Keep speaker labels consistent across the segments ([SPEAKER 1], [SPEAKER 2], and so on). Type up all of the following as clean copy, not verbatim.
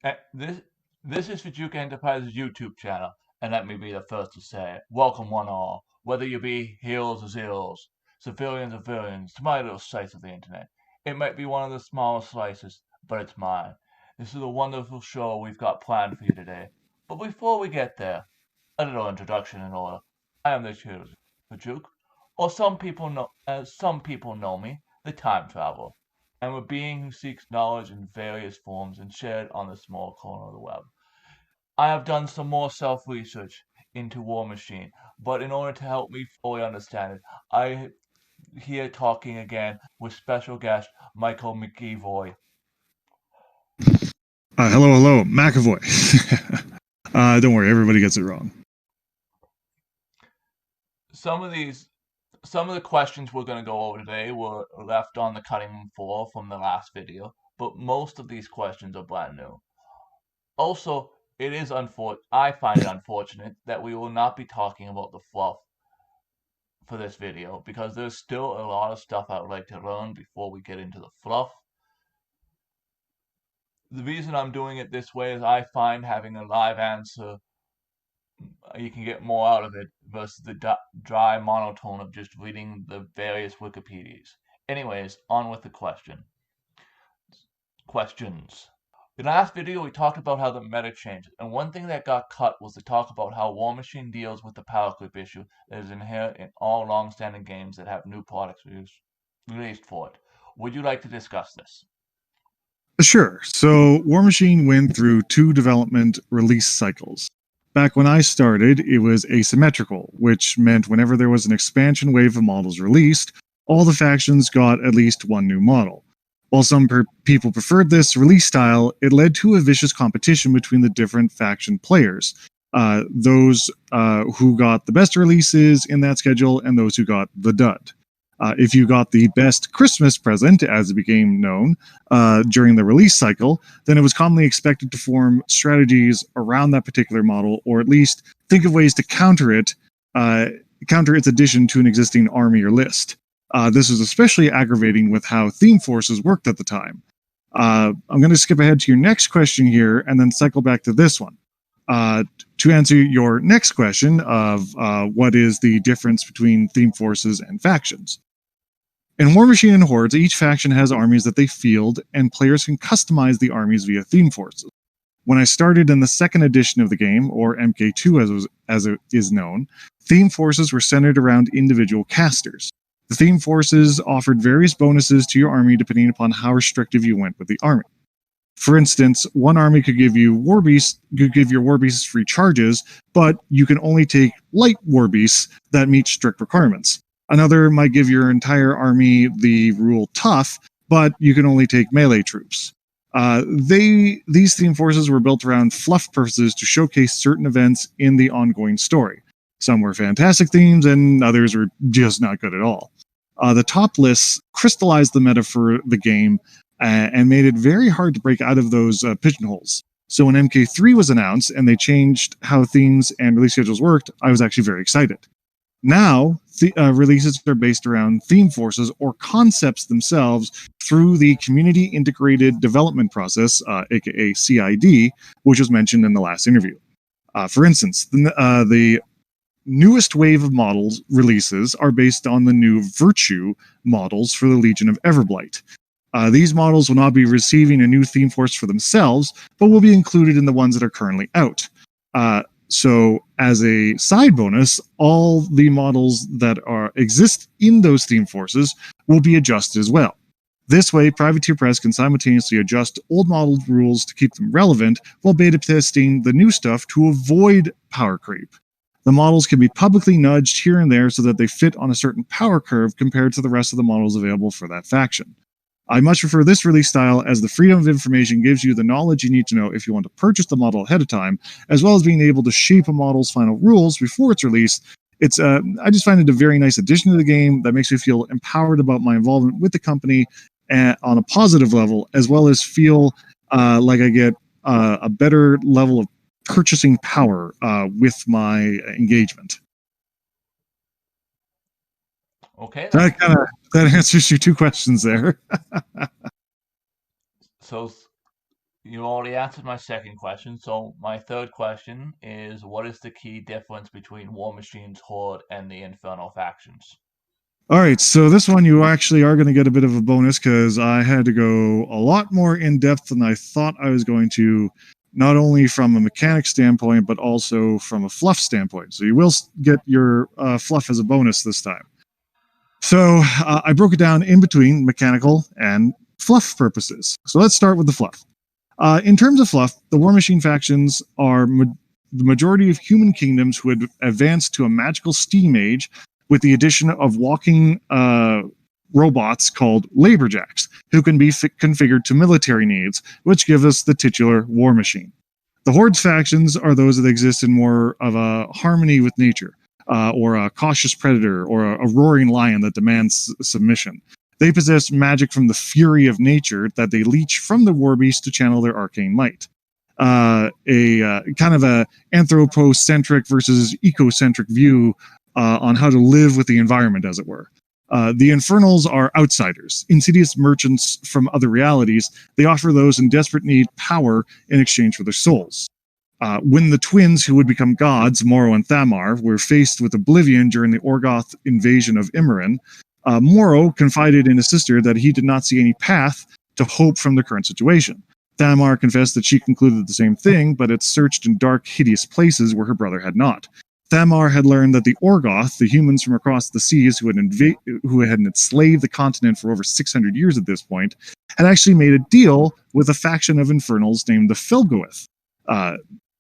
[SPEAKER 1] This is Fjook Enterprises YouTube channel, and let me be the first to say, welcome one all, whether you be heroes or zeros, civilians or villains, to my little slice of the internet. It might be one of the smallest slices, but it's mine. This is a wonderful show we've got planned for you today. But before we get there, a little introduction in order. I am the Fjook, or some people know me, the Time Traveler. I'm a being who seeks knowledge in various forms and shared on the small corner of the web. I have done some more self-research into War Machine, but in order to help me fully understand it, I here talking again with special guest Micheal.
[SPEAKER 2] Hello, McAvoy. Don't worry, everybody gets it wrong.
[SPEAKER 1] Some of the questions we're going to go over today were left on the cutting floor from the last video, but most of these questions are brand new. Also, I find it unfortunate that we will not be talking about the fluff for this video because there's still a lot of stuff I would like to learn before we get into the fluff. The reason I'm doing it this way is I find having a live answer, you can get more out of it versus the dry monotone of just reading the various Wikipedias. Anyways, on with the questions. In the last video, we talked about how the meta changes, and one thing that got cut was to talk about how War Machine deals with the power creep issue that is inherent in all long-standing games that have new products released for it. Would you like to discuss this?
[SPEAKER 2] Sure. So, War Machine went through 2 development release cycles. Back when I started, it was asymmetrical, which meant whenever there was an expansion wave of models released, all the factions got at least one new model. While some people preferred this release style, it led to a vicious competition between the different faction players. Those who got the best releases in that schedule and those who got the dud. If you got the best Christmas present, as it became known, during the release cycle, then it was commonly expected to form strategies around that particular model, or at least think of ways to counter its addition to an existing army or list. This was especially aggravating with how theme forces worked at the time. I'm going to skip ahead to your next question here and then cycle back to this one. To answer your next question of what is the difference between theme forces and factions. In War Machine and Hordes, each faction has armies that they field, and players can customize the armies via theme forces. When I started in the second edition of the game, or MK2 as it is known, theme forces were centered around individual casters. The theme forces offered various bonuses to your army depending upon how restrictive you went with the army. For instance, one army could give your war beasts free charges, but you can only take light war beasts that meet strict requirements. Another might give your entire army the rule tough, but you can only take melee troops. These theme forces were built around fluff purposes to showcase certain events in the ongoing story. Some were fantastic themes, and others were just not good at all. The top lists crystallized the meta for the game and made it very hard to break out of those pigeonholes. So when MK3 was announced and they changed how themes and release schedules worked, I was actually very excited. Now, releases are based around theme forces or concepts themselves through the Community Integrated Development Process, aka CID, which was mentioned in the last interview. For instance, the newest wave of models releases are based on the new Virtue models for the Legion of Everblight. These models will not be receiving a new theme force for themselves, but will be included in the ones that are currently out. So, as a side bonus, all the models that exist in those theme forces will be adjusted as well. This way, Privateer Press can simultaneously adjust old model rules to keep them relevant while beta testing the new stuff to avoid power creep. The models can be publicly nudged here and there so that they fit on a certain power curve compared to the rest of the models available for that faction. I much prefer this release style as the freedom of information gives you the knowledge you need to know if you want to purchase the model ahead of time, as well as being able to shape a model's final rules before it's released. I just find it a very nice addition to the game that makes me feel empowered about my involvement with the company on a positive level, as well as feel like I get a better level of purchasing power with my engagement.
[SPEAKER 1] Okay.
[SPEAKER 2] That answers your 2 questions there.
[SPEAKER 1] So You already answered my second question, so my third question is what is the key difference between War Machine's Horde and the Infernal factions?
[SPEAKER 2] All right, so this one you actually are going to get a bit of a bonus because I had to go a lot more in depth than I thought I was going to, not only from a mechanic standpoint, but also from a fluff standpoint. So you will get your fluff as a bonus this time. So I broke it down in between mechanical and fluff purposes. So let's start with the fluff. In terms of fluff, the War Machine factions are the majority of human kingdoms who had advanced to a magical steam age with the addition of walking robots called laborjacks, who can be configured to military needs, which give us the titular War Machine. The Horde's factions are those that exist in more of a harmony with nature, or a cautious predator, or a roaring lion that demands submission. They possess magic from the fury of nature that they leech from the war beast to channel their arcane might. A kind of a anthropocentric versus ecocentric view on how to live with the environment, as it were. The Infernals are outsiders, insidious merchants from other realities. They offer those in desperate need power in exchange for their souls. When the twins who would become gods, Moro and Thamar, were faced with oblivion during the Orgoth invasion of Imran, Moro confided in his sister that he did not see any path to hope from the current situation. Thamar confessed that she concluded the same thing, but had searched in dark, hideous places where her brother had not. Thamar had learned that the Orgoth, the humans from across the seas who had enslaved the continent for over 600 years at this point, had actually made a deal with a faction of Infernals named the Felgoeth.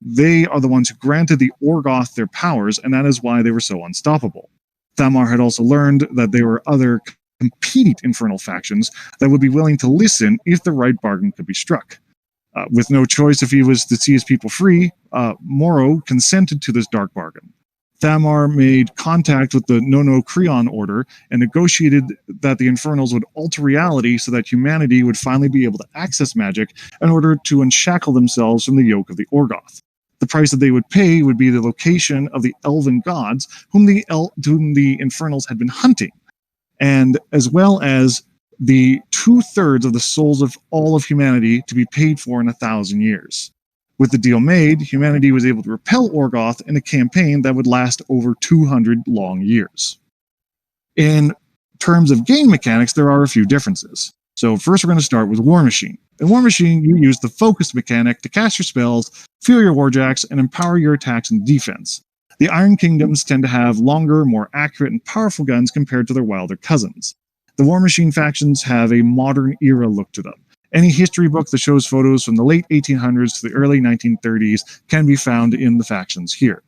[SPEAKER 2] They are the ones who granted the Orgoth their powers, and that is why they were so unstoppable. Thamar had also learned that there were other competing infernal factions that would be willing to listen if the right bargain could be struck. With no choice if he was to see his people free, Moro consented to this dark bargain. Thamar made contact with the Nono Creon Order and negotiated that the Infernals would alter reality so that humanity would finally be able to access magic in order to unshackle themselves from the yoke of the Orgoth. The price that they would pay would be the location of the elven gods whom the Infernals had been hunting, and as well as the 2/3 of the souls of all of humanity to be paid for in 1,000 years. With the deal made, humanity was able to repel Orgoth in a campaign that would last over 200 long years. In terms of game mechanics, there are a few differences. So first we're going to start with War Machine. In War Machine, you use the focus mechanic to cast your spells, fuel your warjacks, and empower your attacks and defense. The Iron Kingdoms tend to have longer, more accurate, and powerful guns compared to their wilder cousins. The War Machine factions have a modern era look to them. Any history book that shows photos from the late 1800s to the early 1930s can be found in the factions here.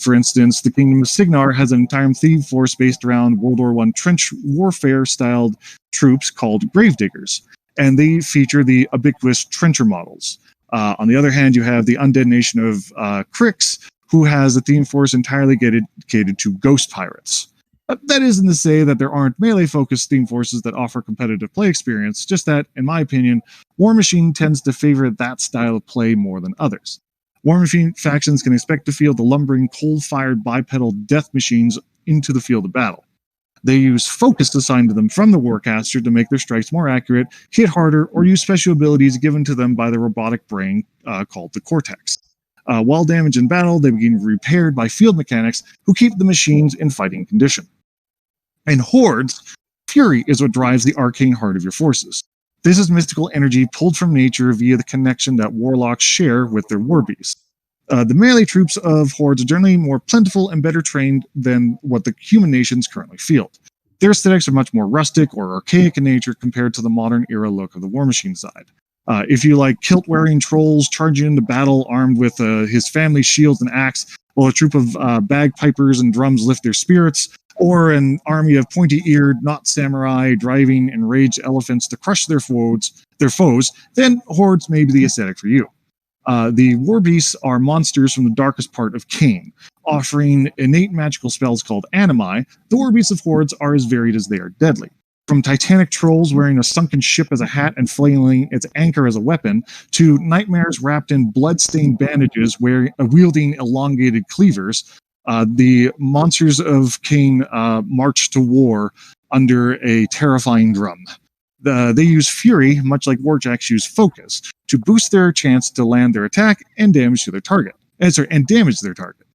[SPEAKER 2] For instance, the Kingdom of Signar has an entire theme force based around World War I trench warfare-styled troops called gravediggers, and they feature the ubiquitous trencher models. On the other hand, you have the undead nation of Crix, who has a theme force entirely dedicated to ghost pirates. That isn't to say that there aren't melee-focused theme forces that offer competitive play experience, just that, in my opinion, War Machine tends to favor that style of play more than others. War Machine factions can expect to field the lumbering, coal-fired bipedal death machines into the field of battle. They use focus assigned to them from the Warcaster to make their strikes more accurate, hit harder, or use special abilities given to them by the robotic brain called the Cortex. While damaged in battle, they begin repaired by field mechanics who keep the machines in fighting condition. In Hordes, fury is what drives the arcane heart of your forces. This is mystical energy pulled from nature via the connection that warlocks share with their warbeasts. The melee troops of Hordes are generally more plentiful and better trained than what the human nations currently field. Their aesthetics are much more rustic or archaic in nature compared to the modern era look of the War Machine side. If you like kilt-wearing trolls charging into battle armed with his family's shields and axe, while a troop of bagpipers and drums lift their spirits, or an army of pointy-eared, not samurai, driving enraged elephants to crush their foes, then Hordes may be the aesthetic for you. The war beasts are monsters from the darkest part of Cain. Offering innate magical spells called animi, the war beasts of Hordes are as varied as they are deadly. From titanic trolls wearing a sunken ship as a hat and flailing its anchor as a weapon, to nightmares wrapped in blood-stained bandages wielding elongated cleavers, the monsters of Cain march to war under a terrifying drum. They use Fury, much like Warjacks use Focus, to boost their chance to land their attack and damage to their target. And damage their target.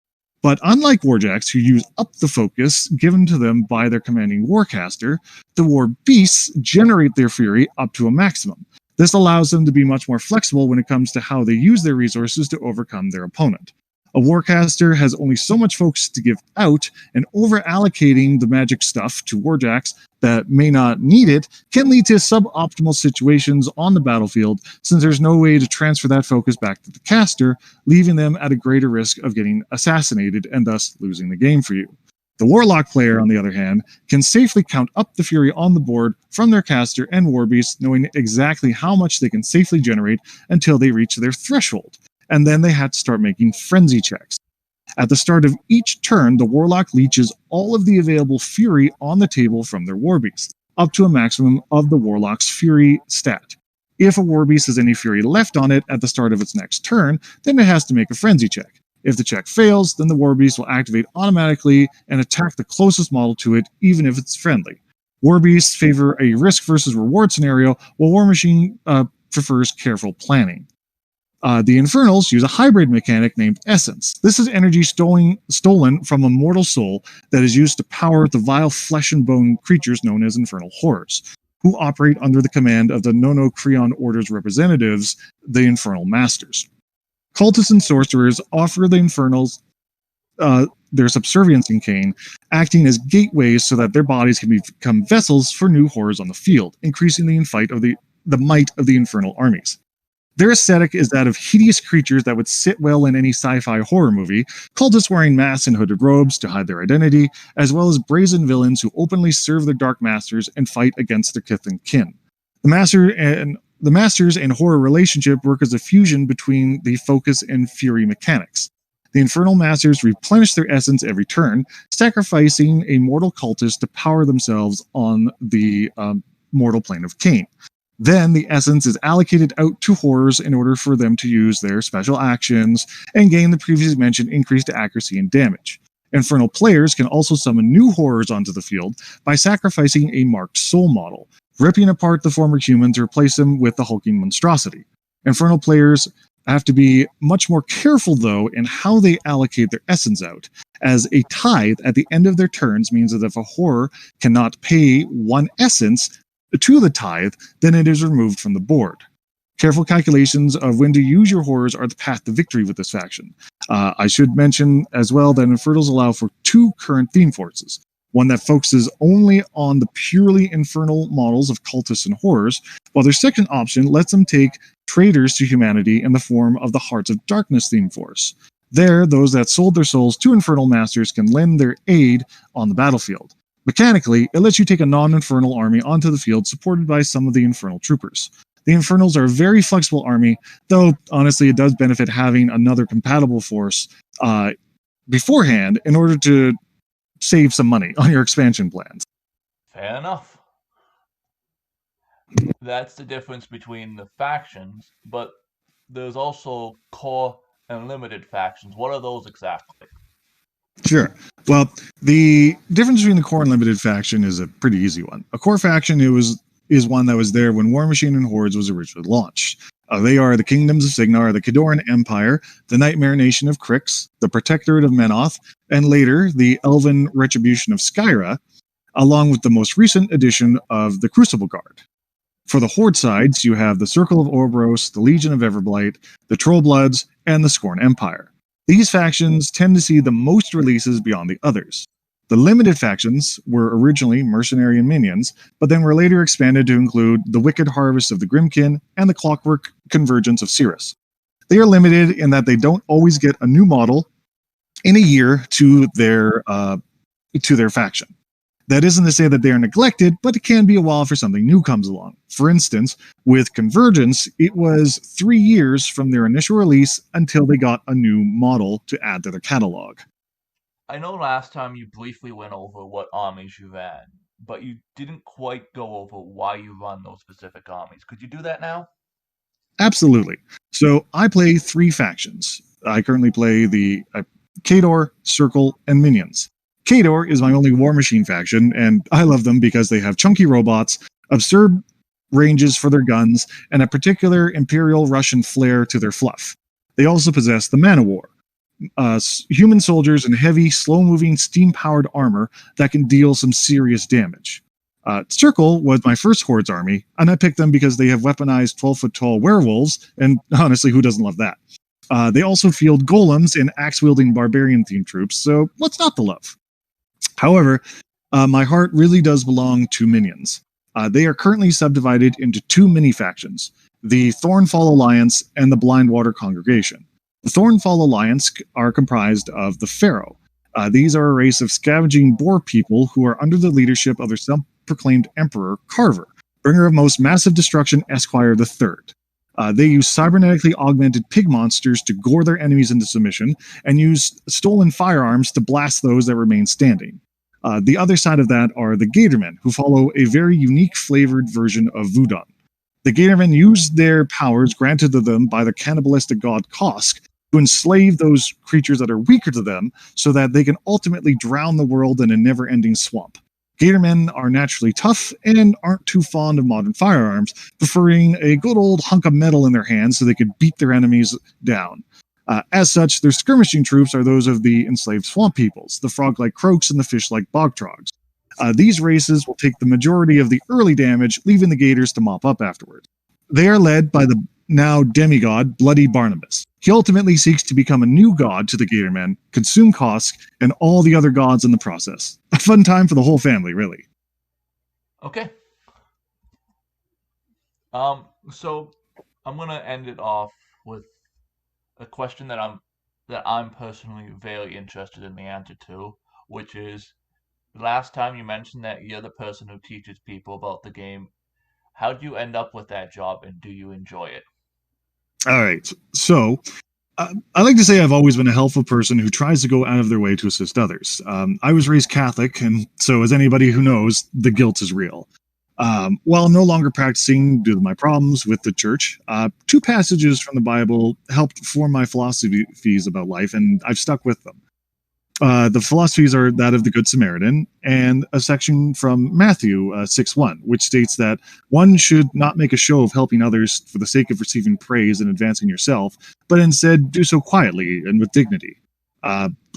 [SPEAKER 2] But unlike Warjacks, who use up the focus given to them by their commanding Warcaster, the War Beasts generate their Fury up to a maximum. This allows them to be much more flexible when it comes to how they use their resources to overcome their opponent. A Warcaster has only so much focus to give out, and over-allocating the magic stuff to Warjacks that may not need it can lead to suboptimal situations on the battlefield, since there's no way to transfer that focus back to the caster, leaving them at a greater risk of getting assassinated and thus losing the game for you. The Warlock player, on the other hand, can safely count up the Fury on the board from their caster and Warbeast, knowing exactly how much they can safely generate until they reach their threshold. And then they had to start making frenzy checks. At the start of each turn, the Warlock leeches all of the available Fury on the table from their Warbeast, up to a maximum of the Warlock's Fury stat. If a Warbeast has any Fury left on it at the start of its next turn, then it has to make a frenzy check. If the check fails, then the Warbeast will activate automatically and attack the closest model to it, even if it's friendly. Warbeasts favor a risk versus reward scenario, while War Machine prefers careful planning. The Infernals use a hybrid mechanic named Essence. This is energy stolen from a mortal soul that is used to power the vile flesh and bone creatures known as Infernal Horrors, who operate under the command of the Nono Creon Order's representatives, the Infernal Masters. Cultists and sorcerers offer the Infernals their subservience in Kane, acting as gateways so that their bodies can become vessels for new horrors on the field, increasing the might of the Infernal armies. Their aesthetic is that of hideous creatures that would sit well in any sci-fi horror movie, cultists wearing masks and hooded robes to hide their identity, as well as brazen villains who openly serve their dark masters and fight against their kith and kin. The masters and horror relationship work as a fusion between the focus and fury mechanics. The Infernal Masters replenish their essence every turn, sacrificing a mortal cultist to power themselves on the mortal plane of Kane. Then the essence is allocated out to horrors in order for them to use their special actions and gain the previously mentioned increased accuracy and damage. Infernal players can also summon new horrors onto the field by sacrificing a marked soul model, ripping apart the former human to replace them with the hulking monstrosity. Infernal players have to be much more careful, though, in how they allocate their essence out, as a tithe at the end of their turns means that if a horror cannot pay one essence to the tithe, then it is removed from the board. Careful calculations of when to use your horrors are the path to victory with this faction. I should mention as well that Infernals allow for two current theme forces. One that focuses only on the purely infernal models of cultists and horrors, while their second option lets them take traitors to humanity in the form of the Hearts of Darkness theme force. There, those that sold their souls to Infernal Masters can lend their aid on the battlefield. Mechanically, it lets you take a non-infernal army onto the field supported by some of the infernal troopers. The Infernals are a very flexible army, though honestly it does benefit having another compatible force beforehand in order to save some money on your expansion plans.
[SPEAKER 1] Fair enough. That's the difference between the factions, but there's also core and limited factions. What are those exactly?
[SPEAKER 2] Sure. Well, the difference between the core and limited faction is a pretty easy one. A core faction is one that was there when War Machine and Hordes was originally launched. They are the Kingdoms of Signar, the Kidoran Empire, the Nightmare Nation of Krix, the Protectorate of Menoth, and later the Elven Retribution of Skyra, along with the most recent edition of the Crucible Guard. For the Horde sides, you have the Circle of Orboros, the Legion of Everblight, the Trollbloods, and the Scorn Empire. These factions tend to see the most releases beyond the others. The limited factions were originally mercenary and minions, but then were later expanded to include the Wicked Harvest of the Grimkin and the Clockwork Convergence of Cirrus. They are limited in that they don't always get a new model in a year to their faction. That isn't to say that they are neglected, but it can be a while for something new comes along. For instance, with Convergence, it was 3 years from their initial release until they got a new model to add to their catalog.
[SPEAKER 1] I know last time you briefly went over what armies you ran, but you didn't quite go over why you run those specific armies. Could you do that now?
[SPEAKER 2] Absolutely. So I play 3 factions. I currently play the Khador, Circle, and Minions. Khador is my only War Machine faction, and I love them because they have chunky robots, absurd ranges for their guns, and a particular Imperial Russian flair to their fluff. They also possess the Man of War, human soldiers in heavy, slow moving, steam powered armor that can deal some serious damage. Circle was my first Horde's army, and I picked them because they have weaponized 12-foot tall werewolves, and honestly, who doesn't love that? They also field golems and axe wielding barbarian themed troops, so what's not to love? However, my heart really does belong to minions. They are currently subdivided into two mini factions, the Thornfall Alliance and the Blindwater Congregation. The Thornfall Alliance are comprised of the Pharaoh. These are a race of scavenging boar people who are under the leadership of their self-proclaimed emperor, Carver, bringer of most massive destruction, Esquire III. They use cybernetically augmented pig monsters to gore their enemies into submission and use stolen firearms to blast those that remain standing. The other side of that are the Gatormen, who follow a very unique flavored version of Voodoo. The Gatormen use their powers granted to them by the cannibalistic god Kosk to enslave those creatures that are weaker to them so that they can ultimately drown the world in a never-ending swamp. Gatormen are naturally tough and aren't too fond of modern firearms, preferring a good old hunk of metal in their hands so they could beat their enemies down. As such, their skirmishing troops are those of the enslaved swamp peoples, the frog-like croaks and the fish-like bog trogs. These races will take the majority of the early damage, leaving the Gators to mop up afterward. They are led by the now demigod Bloody Barnabas. He ultimately seeks to become a new god to the Gatormen, consume Kosk, and all the other gods in the process. A fun time for the whole family, really.
[SPEAKER 1] Okay. So I'm gonna end it off with a question that I'm personally very interested in the answer to, which is last time you mentioned that you're the person who teaches people about the game. How do you end up with that job, and do you enjoy it?
[SPEAKER 2] All right. So, I like to say I've always been a helpful person who tries to go out of their way to assist others. I was raised Catholic, and so, as anybody who knows, the guilt is real. While no longer practicing due to my problems with the church, two passages from the Bible helped form my philosophies about life, and I've stuck with them. The philosophies are that of the Good Samaritan and a section from Matthew 6:1, which states that one should not make a show of helping others for the sake of receiving praise and advancing yourself, but instead do so quietly and with dignity.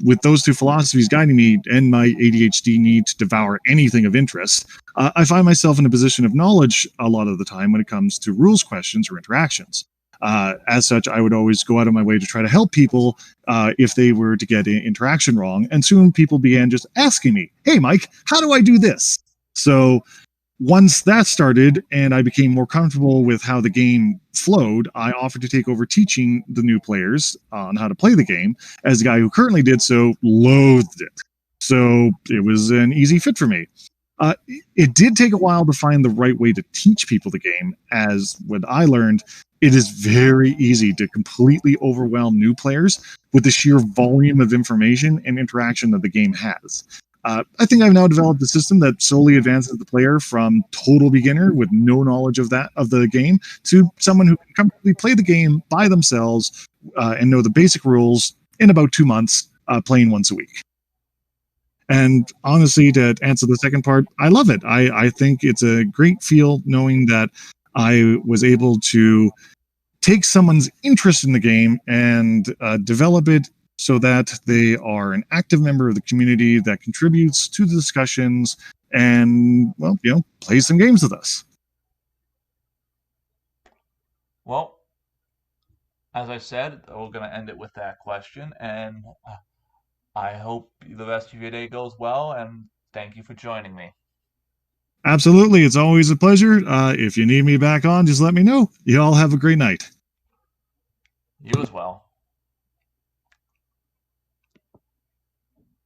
[SPEAKER 2] With those two philosophies guiding me and my ADHD need to devour anything of interest, I find myself in a position of knowledge a lot of the time when it comes to rules questions or interactions. As such, I would always go out of my way to try to help people if they were to get interaction wrong. And soon people began just asking me, "Hey, Mike, how do I do this?" So once that started and I became more comfortable with how the game flowed, I offered to take over teaching the new players on how to play the game, as the guy who currently did so loathed it. So it was an easy fit for me. It did take a while to find the right way to teach people the game, as what I learned, it is very easy to completely overwhelm new players with the sheer volume of information and interaction that the game has. I think I've now developed a system that solely advances the player from total beginner with no knowledge of the game to someone who can comfortably play the game by themselves and know the basic rules in about 2 months, playing once a week. And honestly, to answer the second part, I love it. I think it's a great feel knowing that I was able to take someone's interest in the game and develop it so that they are an active member of the community that contributes to the discussions and, well, play some games with us.
[SPEAKER 1] Well, as I said, we're going to end it with that question, and I hope the rest of your day goes well, and thank you for joining me.
[SPEAKER 2] Absolutely. It's always a pleasure. If you need me back on, just let me know. You all have a great night.
[SPEAKER 1] You as well.